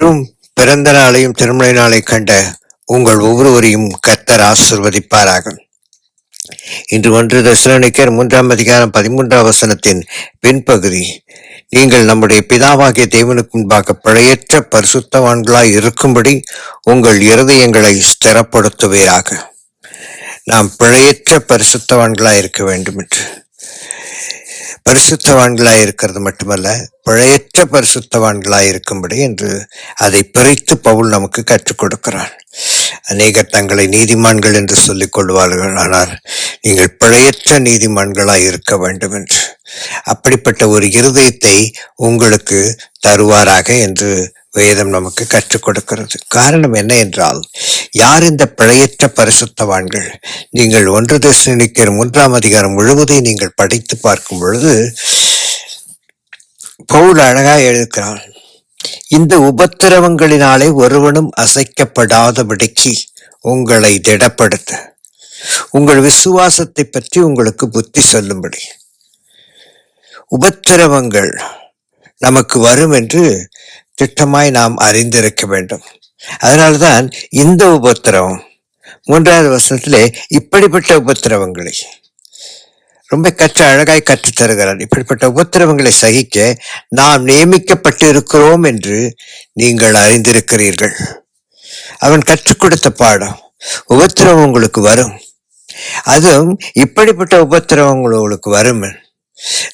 மற்றும் பிறந்த நாளையும் திருமண நாளை கண்ட உங்கள் ஒவ்வொருவரையும் கர்த்தர் ஆசீர்வதிப்பாராக. இன்று 1 தெசலோனிக்கேயர் 3 அதிகாரம் 13 பின்பகுதி. நீங்கள் நம்முடைய பிதாவாகிய தேவனுக்கு முன்பாக பிழையற்ற பரிசுத்தவான்களாய் இருக்கும்படி உங்கள் இருதயங்களை ஸ்திரப்படுத்துவீராக. நாம் பிழையற்ற பரிசுத்தவான்களாய் இருக்க வேண்டும் என்று. பரிசுத்தவான்களாய் இருக்கிறது மட்டுமல்ல, பிழையற்ற பரிசுத்தவான்களாய் இருக்கும்படி என்று அதை பிரித்து பவுல் நமக்கு கற்றுக் கொடுக்கிறார். அநேகர் தங்களை நீதிமான்கள் என்று சொல்லிக் கொள்வார்கள், ஆனால் நீங்கள் பிழையற்ற நீதிமான்களாய் இருக்க வேண்டும் என்று. அப்படிப்பட்ட ஒரு இருதயத்தை உங்களுக்கு தருவாராக என்று வேதம் நமக்கு கற்றுக் கொடுக்கிறது. காரணம் என்ன என்றால், யார் இந்த பிழையற்ற பரிசுத்தவான்கள்? நீங்கள் 1 தெசலோனிக்கேயர் 3 அதிகாரம் முழுவதை நீங்கள் படித்து பார்க்கும் பொழுது பவுல் அழகாய் எழுதுகிறான். இந்த உபத்திரவங்களினாலே ஒருவனும் அசைக்கப்படாதபடிக்கு உங்களை திடப்படுத்த, உங்கள் விசுவாசத்தை பற்றி உங்களுக்கு புத்தி சொல்லும்படி. உபத்திரவங்கள் நமக்கு வரும் என்று திட்டமாய் நாம் அறிந்திருக்க வேண்டும். அதனால்தான் இந்த உபத்திரவம் 3வது வசனத்திலே இப்படிப்பட்ட உபத்திரவங்களை ரொம்ப அழகாய் கற்றுத் தருகிறார். இப்படிப்பட்ட உபத்திரவங்களை சகிக்க நாம் நியமிக்கப்பட்டிருக்கிறோம் என்று நீங்கள் அறிந்திருக்கிறீர்கள். அவன் கற்றுக் கொடுத்த பாடம். உபத்திரவம் உங்களுக்கு வரும், அதுவும் இப்படிப்பட்ட உபத்திரவங்கள் உங்களுக்கு வரும்.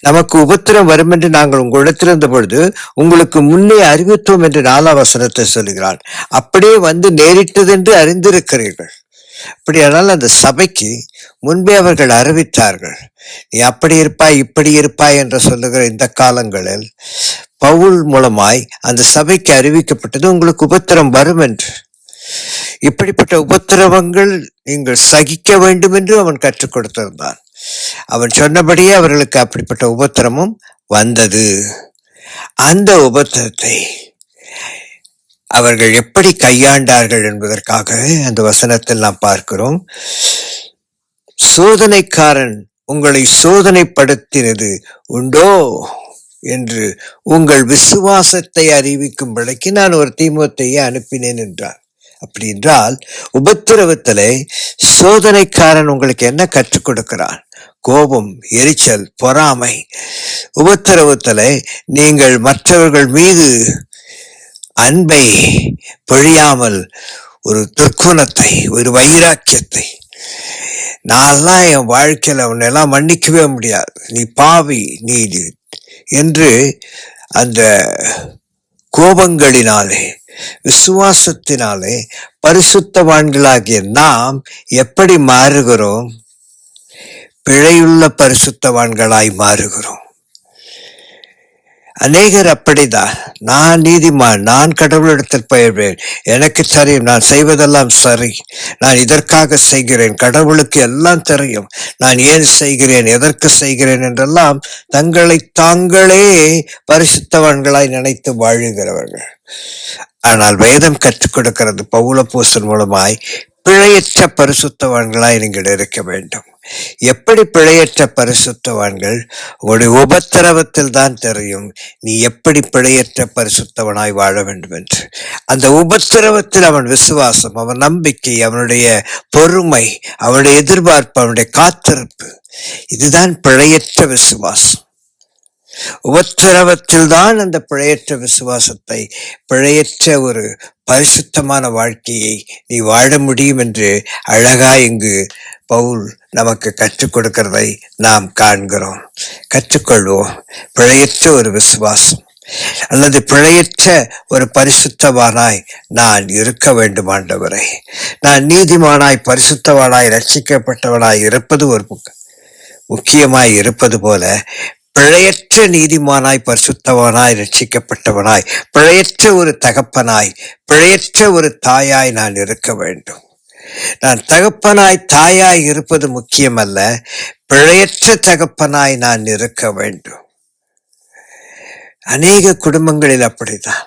நமக்கு உபத்திரம் வரும் என்று நாங்கள் உங்களிடத்தில் இருந்த பொழுது உங்களுக்கு முன்னே அறிவித்தோம் என்று 4ஆம் வசனத்தை சொல்கிறான். அப்படியே வந்து நேரிட்டது என்று அறிந்திருக்கிறீர்கள். அப்படியானால் அந்த சபைக்கு முன்பே அவர்கள் அறிவித்தார்கள். நீ அப்படி இருப்பாய் இப்படி இருப்பாய் என்று சொல்லுகிற இந்த காலங்களில் பவுல் மூலமாய் அந்த சபைக்கு அறிவிக்கப்பட்டது, உங்களுக்கு உபத்திரம் வரும் என்று. இப்படிப்பட்ட உபத்திரவங்கள் நீங்கள் சகிக்க வேண்டும் என்று அவன் கற்றுக் கொடுத்திருந்தான். அவன் சொன்னபடியே அவர்களுக்கு அப்படிப்பட்ட உபத்திரமும் வந்தது. அந்த உபத்திரத்தை அவர்கள் எப்படி கையாண்டார்கள் என்பதற்காக அந்த வசனத்தில் நாம் பார்க்கிறோம். சோதனைக்காரன் உங்களை சோதனைப்படுத்தினது உண்டோ என்று உங்கள் விசுவாசத்தை அறிவிக்கும்படிக்கு நான் ஒரு தீமோத்தேயை அனுப்பினேன் என்றார். அப்படி என்றால் உபத்திரவத்திலே சோதனைக்காரன் உங்களுக்கு என்ன கற்றுக் கொடுக்கிறான்? கோபம், எரிச்சல், பொறாமை. உபத்திரவத்திலே நீங்கள் மற்றவர்கள் மீது அன்பை பொழியாமல் ஒரு துர்க்குணத்தை, ஒரு வைராக்கியத்தை, நான்லாம் என் வாழ்க்கையில உன்னெல்லாம் மன்னிக்கவே முடியாது, நீ பாவி, நீ என்று அந்த கோபங்களினாலே, விசுவாசத்தினாலே பரிசுத்தவான்களாகிய நாம் எப்படி மாறுகிறோம்? பிழையுள்ள பரிசுத்தவான்களாய் மாறுகிறோம். அநேகர் அப்படிதான். நான் நீதிமான், நான் கடவுளிடத்தில் பயிர்வேன், எனக்கு தெரியும், நான் செய்வதெல்லாம் சரி, நான் இதற்காக செய்கிறேன், கடவுளுக்கு எல்லாம் தெரியும், நான் ஏன் செய்கிறேன், எதற்கு செய்கிறேன் என்றெல்லாம் தங்களை தாங்களே பரிசுத்தவான்களாய் நினைத்து வாழுகிறவர்கள். ஆனால் வேதம் கற்றுக் கொடுக்கிறது பவுல் அப்போஸ்தலன் மூலமாய், பிழையற்ற பரிசுத்தவான்களாய் நீங்கள் இருக்க வேண்டும். எப்படி பிழையற்ற பரிசுத்தவான்கள்? உங்களுடைய உபத்திரவத்தில் தான் தெரியும் நீ எப்படி பிழையற்ற பரிசுத்தவனாய் வாழ வேண்டும் என்று. அந்த உபத்திரவத்தில் அவன் விசுவாசம், அவன் நம்பிக்கை, அவனுடைய பொறுமை, அவனுடைய எதிர்பார்ப்பு, அவனுடைய காத்திருப்பு, இதுதான் பிழையற்ற விசுவாசம். உபத்திரவத்தில் தான் அந்த பிழையற்ற விசுவாசத்தை, பிழையற்ற ஒரு பரிசுத்தமான வாழ்க்கையை நீ வாழ முடியும் என்று அழகாய் இங்கு பவுல் நமக்கு கற்றுக் கொடுக்கிறதை நாம் காண்கிறோம். கற்றுக்கொள்வோம். பிழையற்ற ஒரு விசுவாசம் அல்லது பிழையற்ற ஒரு பரிசுத்தவானாய் நான் இருக்க வேண்டும் ஆண்டவரே. நான் நீதிமானாய் பரிசுத்தவானாய் ரட்சிக்கப்பட்டவனாய் இருப்பது ஒரு முக்கியமாய் இருப்பது போல, பிழையற்ற நீதிமானாய் பரிசுத்தவனாய் ரட்சிக்கப்பட்டவனாய், பிழையற்ற ஒரு தகப்பனாய், பிழையற்ற ஒரு தாயாய் நான் இருக்க வேண்டும். நான் தகப்பனாய் தாயாய் இருப்பது முக்கியமல்ல, பிழையற்ற தகப்பனாய் நான் இருக்க வேண்டும். அநேக குடும்பங்களில் அப்படித்தான்.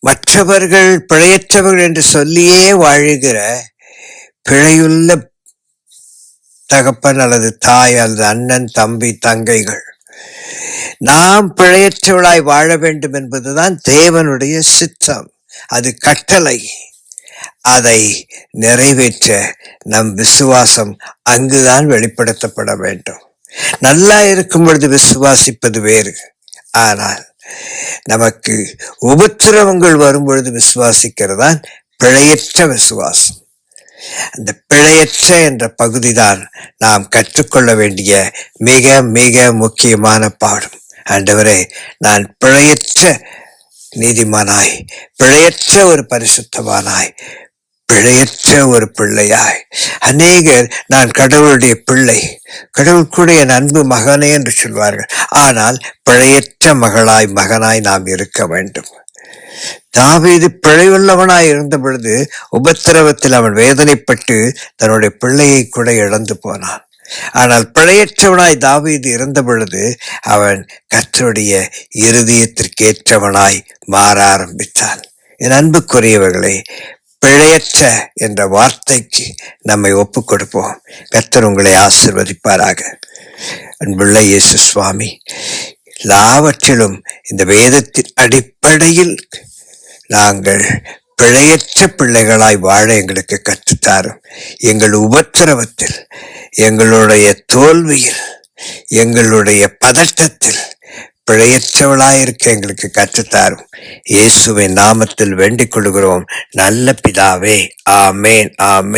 மற்றவர்கள் பிழையற்றவர்கள் என்று சொல்லியே வாழுகிற பிழையுள்ள தகப்பன் அல்லது தாய் அல்லது அண்ணன், தம்பி, தங்கைகள் நாம் பிழையற்றவளாய் வாழ வேண்டும் என்பதுதான் தேவனுடைய சித்தம். அது கட்டளை. அதை நிறைவேற்ற நம் விசுவாசம் அங்குதான் வெளிப்படுத்தப்பட வேண்டும். நல்லா இருக்கும் பொழுது விசுவாசிப்பது வேறு. ஆனால் நமக்கு உபத்திரவங்கள் வரும் பொழுது விசுவாசிக்கிறதான் பிழையற்ற விசுவாசம். அந்த பிழையற்ற என்ற பகுதிதான் நாம் கற்றுக்கொள்ள வேண்டிய மிக மிக முக்கியமான பாடம். ஆண்டவரே, நான் பிழையற்ற நீதிமானாய், பிழையற்ற ஒரு பரிசுத்தவானாய், பிழையற்ற ஒரு பிள்ளையாய், அநேகர் நான் கடவுளுடைய பிள்ளை, கடவுள் கூட என் அன்பு மகனே என்று சொல்வார்கள். ஆனால் பிழையற்ற மகனாய் நாம் இருக்க வேண்டும். தாவீது பிழையுள்ளவனாய் இருந்த பொழுது உபத்திரவத்தில் அவன் வேதனைப்பட்டு தன்னுடைய பிள்ளையை கூட இழந்து போனான். ஆனால் பிழையற்றவனாய் தாவீது இருந்த பொழுது அவன் கர்த்தருடைய இருதயத்திற்கேற்றவனாய் மாற ஆரம்பித்தான். என் அன்புக்குரியவர்களே, பிழையற்ற என்ற வார்த்தைக்கு நம்மை ஒப்புக் கொடுப்போம். கர்த்தர் உங்களை ஆசீர்வதிப்பாராக. அன்புள்ள இயேசு சுவாமி, எல்லாவற்றிலும் இந்த வேதத்தின் அடிப்படையில் நாங்கள் பிழையற்ற பிள்ளைகளாய் வாழ எங்களுக்கு கற்றுத்தாரும். எங்கள் உபத்திரவத்தில், எங்களுடைய தோல்வியில், எங்களுடைய பதட்டத்தில் பிழையற்றவளாயிருக்க எங்களுக்கு கற்றுத்தாரும். இயேசுவின் நாமத்தில் வேண்டிக் கொள்கிறோம் நல்ல பிதாவே. ஆமேன், ஆமேன்.